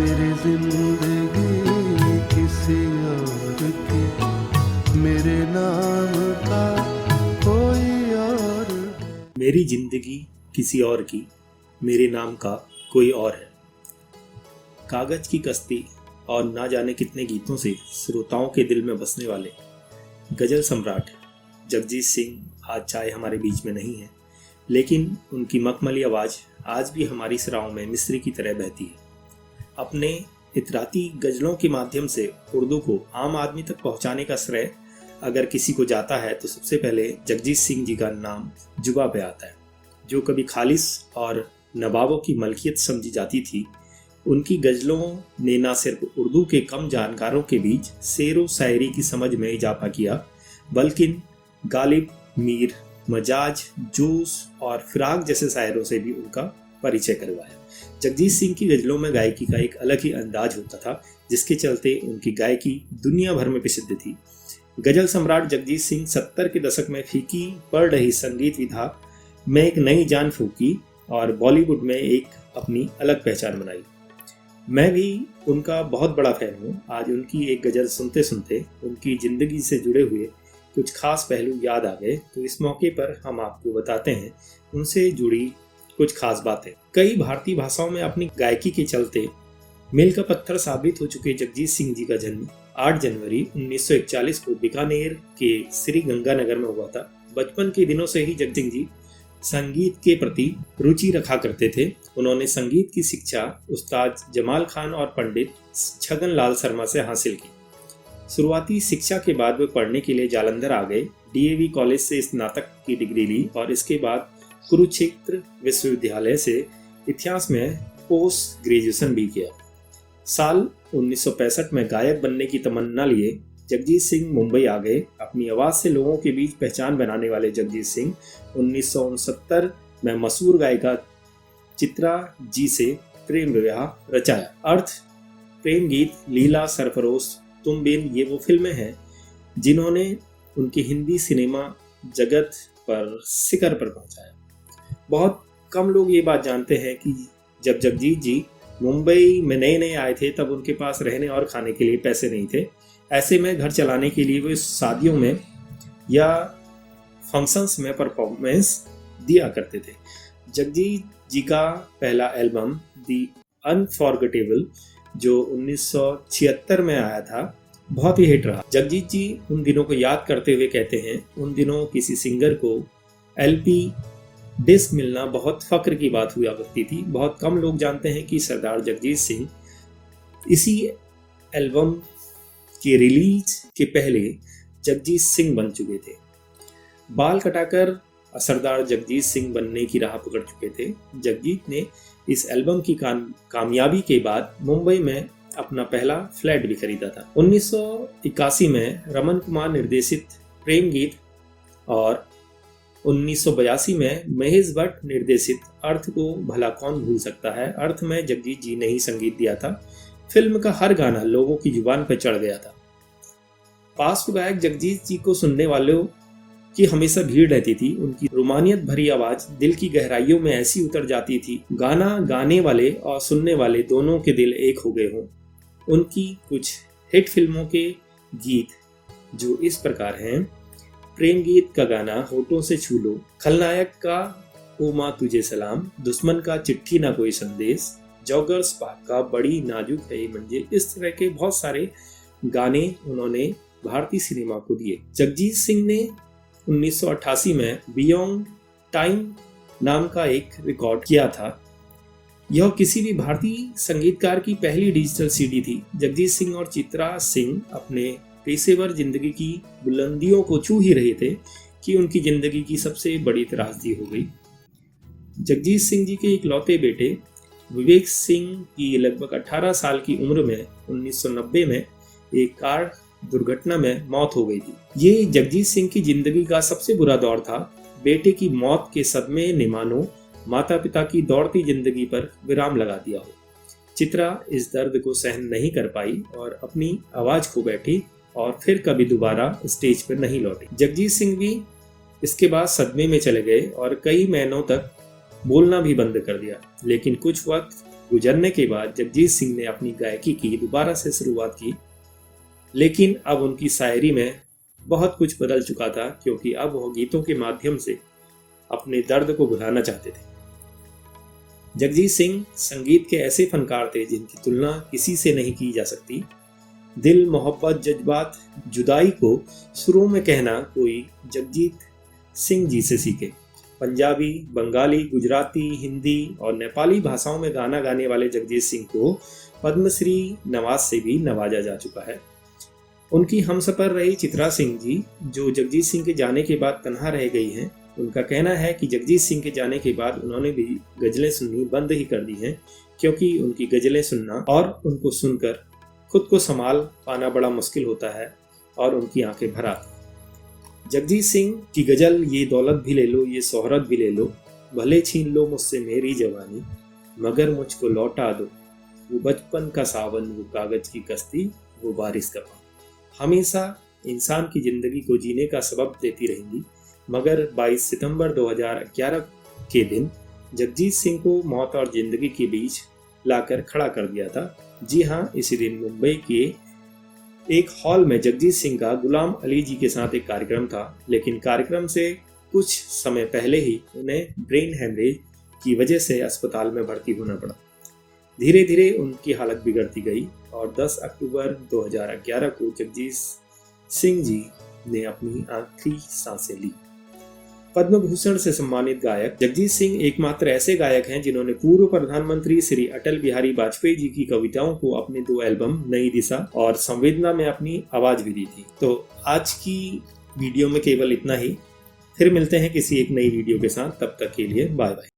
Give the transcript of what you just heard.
मेरी जिंदगी किसी और की, मेरे नाम का कोई और है। मेरी जिंदगी किसी और की, मेरे नाम का कोई और है। कागज की कश्ती और ना जाने कितने गीतों से श्रोताओं के दिल में बसने वाले गजल सम्राट जगजीत सिंह आज चाहे हमारे बीच में नहीं है, लेकिन उनकी मखमली आवाज़ आज भी हमारी सराहों में मिस्री की तरह बहती है। अपने इतराती गजलों के माध्यम से उर्दू को आम आदमी तक पहुंचाने का श्रेय अगर किसी को जाता है तो सबसे पहले जगजीत सिंह जी का नाम जुबा पे आता है। जो कभी खालिस और नवाबों की मलकियत समझी जाती थी, उनकी गजलों ने न सिर्फ उर्दू के कम जानकारों के बीच शेर व शायरी की समझ में इजाफा किया, बल्कि गालिब, मीर, मजाज, जोश और फिराक जैसे शायरों से भी उनका परिचय करवाया। जगजीत सिंह की गजलों में गायकी का एक अलग ही अंदाज होता था, जिसके चलते उनकी गायकी दुनिया भर में प्रसिद्ध थी। गजल सम्राट जगजीत सिंह 70 के दशक में फीकी पड़ रही संगीत विधा में एक नई जान फूकी और बॉलीवुड में एक अपनी अलग पहचान बनाई। मैं भी उनका बहुत बड़ा फैन हूँ। आज उनकी एक गजल सुनते सुनते उनकी ज़िंदगी से जुड़े हुए कुछ खास पहलू याद आ गए, तो इस मौके पर हम आपको बताते हैं उनसे जुड़ी कुछ खास बातें। कई भारतीय भाषाओं में अपनी गायकी के चलते मील का पत्थर साबित हो चुके जगजीत सिंह जी का जन्म 8 जनवरी 1941 को बीकानेर के श्री गंगानगर में हुआ था। बचपन के दिनों से ही जगजीत जी संगीत के प्रति रुचि रखा करते थे। उन्होंने संगीत की शिक्षा उस्ताद जमाल खान और पंडित छगन लाल शर्मा से हासिल की। शुरुआती शिक्षा के बाद वे पढ़ने के लिए जालंधर आ गए। डीएवी कॉलेज से स्नातक की डिग्री ली और इसके बाद कुरुक्षेत्र विश्वविद्यालय से इतिहास में पोस्ट ग्रेजुएशन भी किया। साल 1965 में गायक बनने की तमन्ना लिए जगजीत सिंह मुंबई आ गए। अपनी आवाज़ से लोगों के बीच पहचान बनाने वाले जगजीत सिंह 1969 में मशहूर गायिका चित्रा जी से प्रेम विवाह रचाया। अर्थ, प्रेम गीत, लीला, सरफरोश, तुम बिन, ये वो फिल्में हैं जिन्होंने उनकी हिंदी सिनेमा जगत पर शिखर पर पहुंचाया। बहुत कम लोग ये बात जानते हैं कि जब जगजीत जी मुंबई में नए नए आए थे तब उनके पास रहने और खाने के लिए पैसे नहीं थे। ऐसे में घर चलाने के लिए वे शादियों में या फंक्शंस में परफॉर्मेंस दिया करते थे। जगजीत जी का पहला एल्बम दी अनफॉरगेटेबल जो 1976 में आया था, बहुत ही हिट रहा। जगजीत जी उन दिनों को याद करते हुए कहते हैं, उन दिनों किसी सिंगर को एलपी डिस्क मिलना बहुत फख्र की बात हुआ करती थी। बहुत कम लोग जानते हैं कि सरदार जगजीत सिंह इसी एल्बम के रिलीज के पहले जगजीत सिंह बन चुके थे। बाल कटाकर सरदार जगजीत सिंह बनने की राह पकड़ चुके थे। जगजीत ने इस एल्बम की कामयाबी के बाद मुंबई में अपना पहला फ्लैट भी खरीदा था। 1981 में रमन कुमार निर्देशित प्रेम गीत और 1982 में महेश भट्ट निर्देशित अर्थ को भला कौन भूल सकता है। अर्थ में जगजीत जी ने ही संगीत दिया था। फिल्म का हर गाना लोगों की जुबान पर चढ़ गया था। पार्श्व गायक जगजीत जी को सुनने वालों की हमेशा भीड़ रहती थी। उनकी रोमानियत भरी आवाज दिल की गहराइयों में ऐसी उतर जाती थी, गाना गाने वाले और सुनने वाले दोनों के दिल एक हो गए हों। उनकी कुछ हिट फिल्मों के गीत जो इस प्रकार हैं: प्रेम गीत का गाना होठों से छू लो, खलनायक का ओ माँ तुझे सलाम, दुश्मन का चिट्ठी ना कोई संदेश, जॉगर्स पार्क का बड़ी नाजुक है ये मंजिल। इस तरह के बहुत सारे गाने उन्होंने भारतीय सिनेमा को दिए। जगजीत सिंह ने 1988 में बियॉन्ड टाइम नाम का एक रिकॉर्ड किया था। यह किसी भी भारतीय संगीतकार की पहली डिजिटल सीडी थी। जगजीत सिंह और चित्रा सिंह अपने पेशेवर जिंदगी की बुलंदियों को छू ही रहे थे कि उनकी जिंदगी की सबसे बड़ी त्रासदी हो गई। जगजीत सिंह जी के इकलौते बेटे विवेक सिंह की लगभग 18 साल की उम्र में 1990 में एक कार दुर्घटना में मौत हो गई थी। ये जगजीत सिंह की जिंदगी का सबसे बुरा दौर था। बेटे की मौत के सदमे ने मानो माता पिता की दौड़ती जिंदगी पर विराम लगा दिया हो। चित्रा इस दर्द को सहन नहीं कर पाई और अपनी आवाज खो बैठी और फिर कभी दोबारा स्टेज पर नहीं लौटी। जगजीत सिंह भी इसके बाद सदमे में चले गए और कई महीनों तक बोलना भी बंद कर दिया। लेकिन कुछ वक्त गुजरने के बाद जगजीत सिंह ने अपनी गायकी की दोबारा से शुरुआत की, लेकिन अब उनकी शायरी में बहुत कुछ बदल चुका था, क्योंकि अब वो गीतों के माध्यम से अपने दर्द को भुलाना चाहते थे। जगजीत सिंह संगीत के ऐसे फनकार थे जिनकी तुलना किसी से नहीं की जा सकती। दिल, मोहब्बत, जज्बात, जुदाई को सुरों में कहना कोई जगजीत सिंह जी से सीखे। पंजाबी, बंगाली, गुजराती, हिंदी और नेपाली भाषाओं में गाना गाने वाले जगजीत सिंह को पद्मश्री नवाज से भी नवाजा जा चुका है। उनकी हमसफर रही चित्रा सिंह जी, जो जगजीत सिंह के जाने के बाद तन्हा रह गई हैं, उनका कहना है कि जगजीत सिंह के जाने के बाद उन्होंने भी गज़लें सुननी बंद ही कर दी हैं, क्योंकि उनकी गज़लें सुनना और उनको सुनकर खुद को संभाल पाना बड़ा मुश्किल होता है और उनकी आंखें भर आती। जगजीत सिंह की गज़ल, ये दौलत भी ले लो, ये शोहरत भी ले लो, भले छीन लो मुझसे मेरी जवानी, मगर मुझको लौटा दो वो बचपन का सावन, वो कागज की कश्ती, वो बारिश का पानी, हमेशा इंसान की ज़िंदगी को जीने का सबब देती रहेंगी। मगर 22 सितंबर 2011 के दिन जगजीत सिंह को मौत और ज़िंदगी के बीच लाकर खड़ा कर दिया था। जी हाँ, इसी दिन मुंबई के एक हॉल में जगजीत सिंह का गुलाम अली जी के साथ एक कार्यक्रम था, लेकिन कार्यक्रम से कुछ समय पहले ही उन्हें ब्रेन हेमरेज की वजह से अस्पताल में भर्ती होना पड़ा। धीरे धीरे उनकी हालत बिगड़ती गई और 10 अक्टूबर 2011 को जगजीत सिंह जी ने अपनी आखिरी सांसें ली। पद्म भूषण से सम्मानित गायक जगजीत सिंह एकमात्र ऐसे गायक हैं जिन्होंने पूर्व प्रधानमंत्री श्री अटल बिहारी वाजपेयी जी की कविताओं को अपने 2 एल्बम नई दिशा और संवेदना में अपनी आवाज भी दी थी। तो आज की वीडियो में केवल इतना ही। फिर मिलते हैं किसी एक नई वीडियो के साथ, तब तक के लिए बाय बाय।